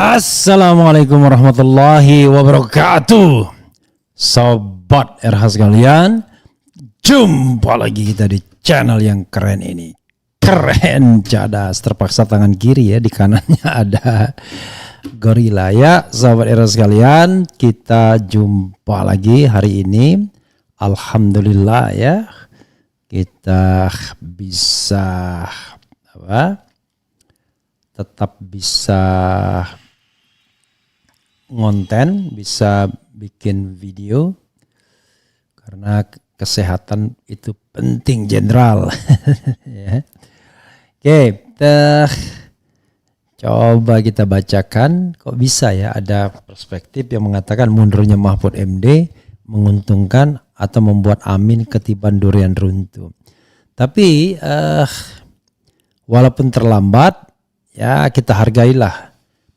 Assalamualaikum warahmatullahi wabarakatuh. Sobat RH sekalian, jumpa lagi kita di channel yang keren ini. Keren cadas, terpaksa tangan kiri ya, di kanannya ada gorila ya. Sobat RH sekalian, kita jumpa lagi hari ini. Alhamdulillah ya, kita bisa tetap bisa ngonten, bisa bikin video karena kesehatan itu penting jenderal. Ya. Oke, coba kita bacakan. Kok bisa ya ada perspektif yang mengatakan mundurnya Mahfud MD menguntungkan atau membuat Amin ketiban durian runtuh. Tapi walaupun terlambat ya, kita hargailah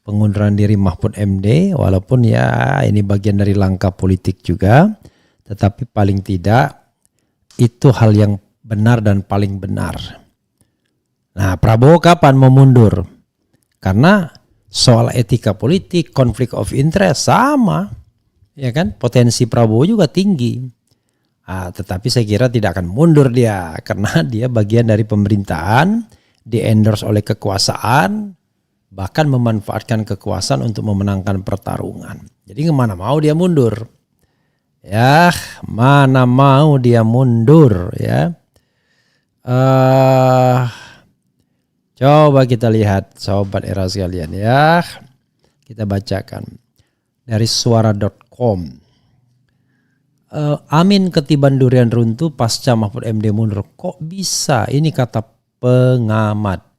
pengunduran diri Mahfud MD, walaupun ya ini bagian dari langkah politik juga, tetapi paling tidak itu hal yang benar dan paling benar. Nah, Prabowo kapan mau mundur? Karena soal etika politik, konflik of interest sama, ya kan? Potensi Prabowo juga tinggi. Tetapi saya kira tidak akan mundur dia, karena dia bagian dari pemerintahan, di-endorse oleh kekuasaan, bahkan memanfaatkan kekuasaan untuk memenangkan pertarungan. Jadi kemana mau dia mundur? Ya, mana mau dia mundur ya. Coba kita lihat Sobat Era sekalian ya. Kita bacakan dari suara.com. Amin ketiban durian runtuh pasca Mahfud MD mundur. Kok bisa? Ini kata pengamat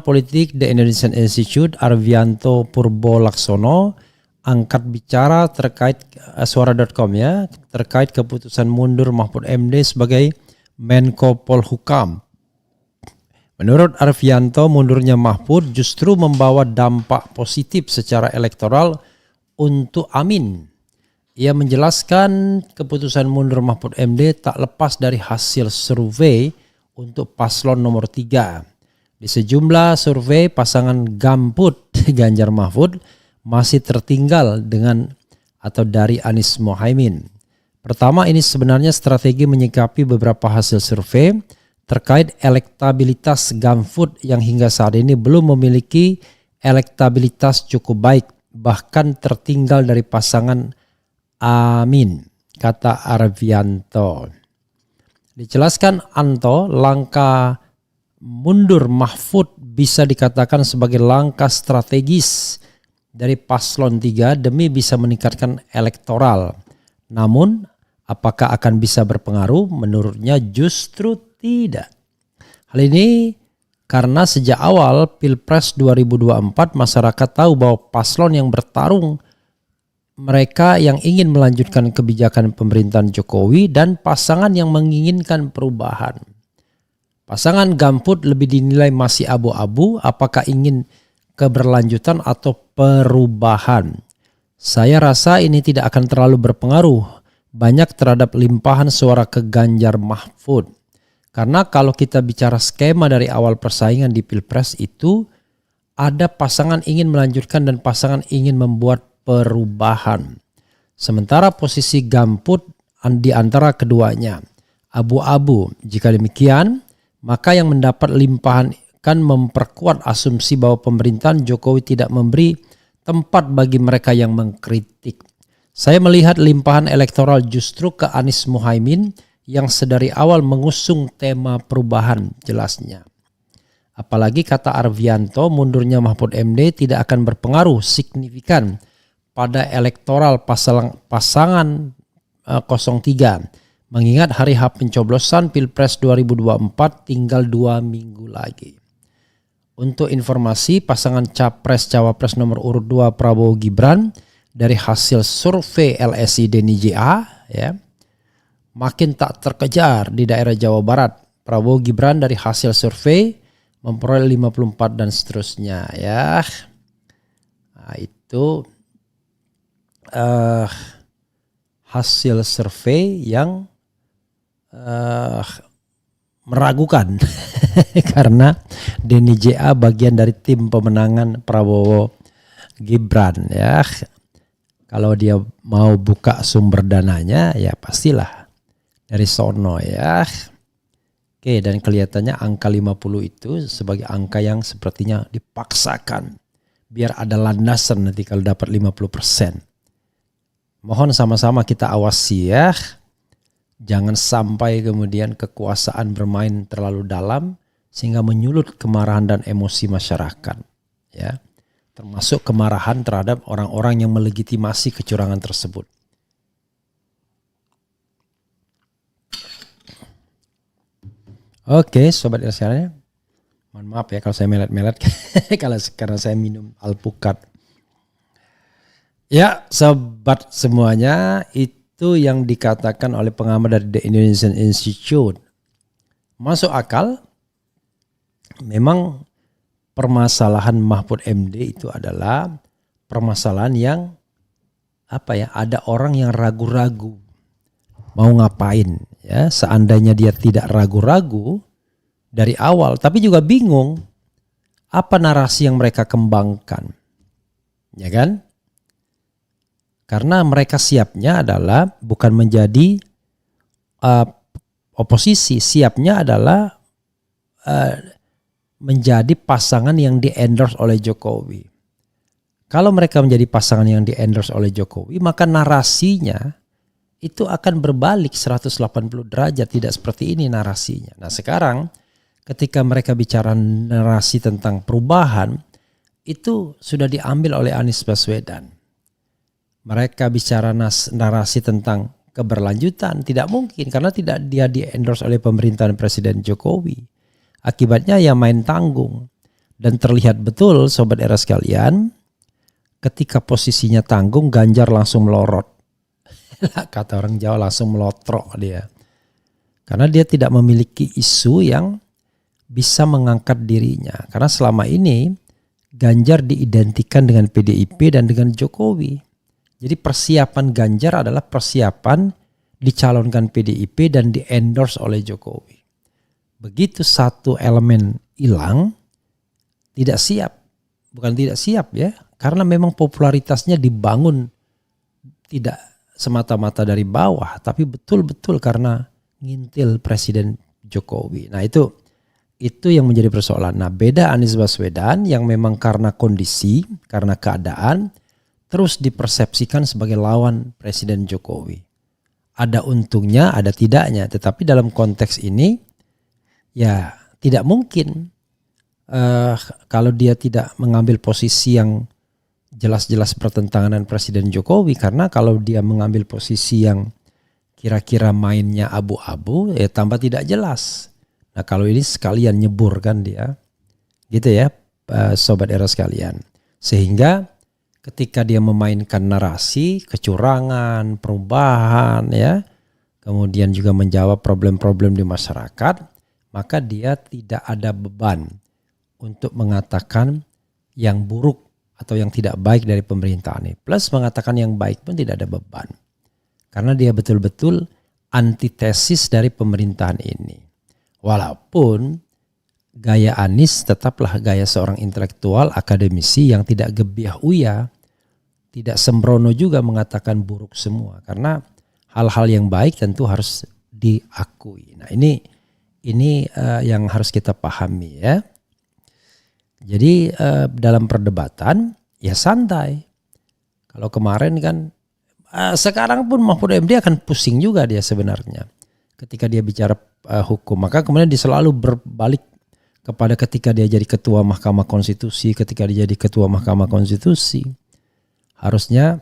politik The Indonesian Institute Arvianto Purbolaksono angkat bicara terkait suara.com ya, terkait keputusan mundur Mahfud MD sebagai Menko Polhukam. Menurut Arvianto, mundurnya Mahfud justru membawa dampak positif secara elektoral untuk Amin. Ia menjelaskan keputusan mundur Mahfud MD tak lepas dari hasil survei untuk paslon nomor 3. Di sejumlah survei pasangan Gambut Ganjar Mahfud masih tertinggal dengan atau dari Anies Mohaimin. Pertama, ini sebenarnya strategi menyikapi beberapa hasil survei terkait elektabilitas Gambut yang hingga saat ini belum memiliki elektabilitas cukup baik, bahkan tertinggal dari pasangan Amin, kata Arvianto. Dijelaskan Anto, langkah mundur Mahfud bisa dikatakan sebagai langkah strategis dari paslon 3 demi bisa meningkatkan elektoral. Namun, apakah akan bisa berpengaruh? Menurutnya justru tidak. Hal ini karena sejak awal Pilpres 2024 masyarakat tahu bahwa paslon yang bertarung mereka yang ingin melanjutkan kebijakan pemerintahan Jokowi dan pasangan yang menginginkan perubahan. Pasangan Gambut lebih dinilai masih abu-abu apakah ingin keberlanjutan atau perubahan. Saya rasa ini tidak akan terlalu berpengaruh banyak terhadap limpahan suara ke Ganjar Mahfud. Karena kalau kita bicara skema dari awal persaingan di Pilpres itu ada pasangan ingin melanjutkan dan pasangan ingin membuat perubahan. Sementara posisi Gambut di antara keduanya abu-abu. Jika demikian, maka yang mendapat limpahan kan memperkuat asumsi bahwa pemerintahan Jokowi tidak memberi tempat bagi mereka yang mengkritik. Saya melihat limpahan elektoral justru ke Anies Mohaimin yang sedari awal mengusung tema perubahan, jelasnya. Apalagi kata Arvianto, mundurnya Mahfud MD tidak akan berpengaruh signifikan pada elektoral pasangan 03. Mengingat hari H pencoblosan Pilpres 2024 tinggal 2 minggu lagi. Untuk informasi, pasangan Capres-Cawapres nomor urut 2 Prabowo Gibran dari hasil survei LSI Denny JA ya, makin tak terkejar di daerah Jawa Barat. Prabowo Gibran dari hasil survei memperoleh 54 dan seterusnya ya. Nah, itu hasil survei yang meragukan karena Denny JA bagian dari tim pemenangan Prabowo Gibran ya. Kalau dia mau buka sumber dananya ya pastilah dari sono ya. Oke, dan kelihatannya angka 50 itu sebagai angka yang sepertinya dipaksakan biar ada landasan nanti kalau dapat 50%. Mohon sama-sama kita awasi ya. Jangan sampai kemudian kekuasaan bermain terlalu dalam sehingga menyulut kemarahan dan emosi masyarakat ya. Termasuk kemarahan terhadap orang-orang yang melegitimasi kecurangan tersebut. Oke, sobat sekalian, mohon maaf ya kalau saya melet-melet karena saya minum alpukat. Ya, sobat semuanya, itu yang dikatakan oleh pengamat dari The Indonesian Institute. Masuk akal, memang permasalahan Mahfud MD itu adalah permasalahan yang ada orang yang ragu-ragu mau ngapain ya. Seandainya dia tidak ragu-ragu dari awal, tapi juga bingung apa narasi yang mereka kembangkan, ya kan? Karena mereka siapnya adalah bukan menjadi oposisi, siapnya adalah menjadi pasangan yang di-endorse oleh Jokowi. Kalau mereka menjadi pasangan yang di-endorse oleh Jokowi, maka narasinya itu akan berbalik 180 derajat, tidak seperti ini narasinya. Nah sekarang ketika mereka bicara narasi tentang perubahan, itu sudah diambil oleh Anies Baswedan. Mereka bicara narasi tentang keberlanjutan, tidak mungkin karena tidak dia di-endorse oleh pemerintahan Presiden Jokowi. Akibatnya ya main tanggung. Dan terlihat betul sobat era sekalian, ketika posisinya tanggung Ganjar langsung melorot. Kata orang Jawa langsung melotrok dia. Karena dia tidak memiliki isu yang bisa mengangkat dirinya. Karena selama ini Ganjar diidentikan dengan PDIP dan dengan Jokowi. Jadi persiapan Ganjar adalah persiapan dicalonkan PDIP dan di-endorse oleh Jokowi. Begitu satu elemen hilang, tidak siap. Bukan tidak siap ya, karena memang popularitasnya dibangun tidak semata-mata dari bawah, tapi betul-betul karena ngintil Presiden Jokowi. Nah itu yang menjadi persoalan. Nah beda Anies Baswedan yang memang karena kondisi, karena keadaan, terus dipersepsikan sebagai lawan Presiden Jokowi. Ada untungnya, ada tidaknya. Tetapi dalam konteks ini, ya tidak mungkin kalau dia tidak mengambil posisi yang jelas-jelas bertentangan dengan Presiden Jokowi. Karena kalau dia mengambil posisi yang kira-kira mainnya abu-abu, ya tambah tidak jelas. Nah kalau ini sekalian nyebur kan dia, gitu ya sobat era sekalian. Sehingga ketika dia memainkan narasi kecurangan, perubahan ya, kemudian juga menjawab problem-problem di masyarakat, maka dia tidak ada beban untuk mengatakan yang buruk atau yang tidak baik dari pemerintahan ini. Plus mengatakan yang baik pun tidak ada beban. Karena dia betul-betul antitesis dari pemerintahan ini. Walaupun gaya Anies tetaplah gaya seorang intelektual akademisi yang tidak gebiah uya, tidak sembrono juga mengatakan buruk semua. Karena hal-hal yang baik tentu harus diakui. Nah ini yang harus kita pahami ya. Jadi dalam perdebatan ya santai. Kalau kemarin kan sekarang pun Mahfud MD akan pusing juga dia sebenarnya. Ketika dia bicara hukum, maka kemudian dia selalu berbalik kepada ketika dia jadi ketua Mahkamah Konstitusi, ketika dia jadi ketua Mahkamah Konstitusi. Harusnya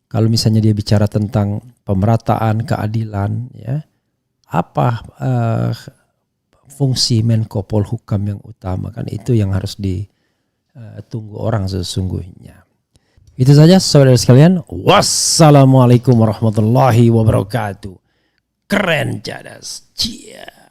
kalau misalnya dia bicara tentang pemerataan, keadilan ya, apa fungsi Menko Polhukam yang utama, kan itu yang harus ditunggu orang sesungguhnya. Itu saja saudara sekalian. Wassalamualaikum warahmatullahi wabarakatuh. Keren cadas. Cia.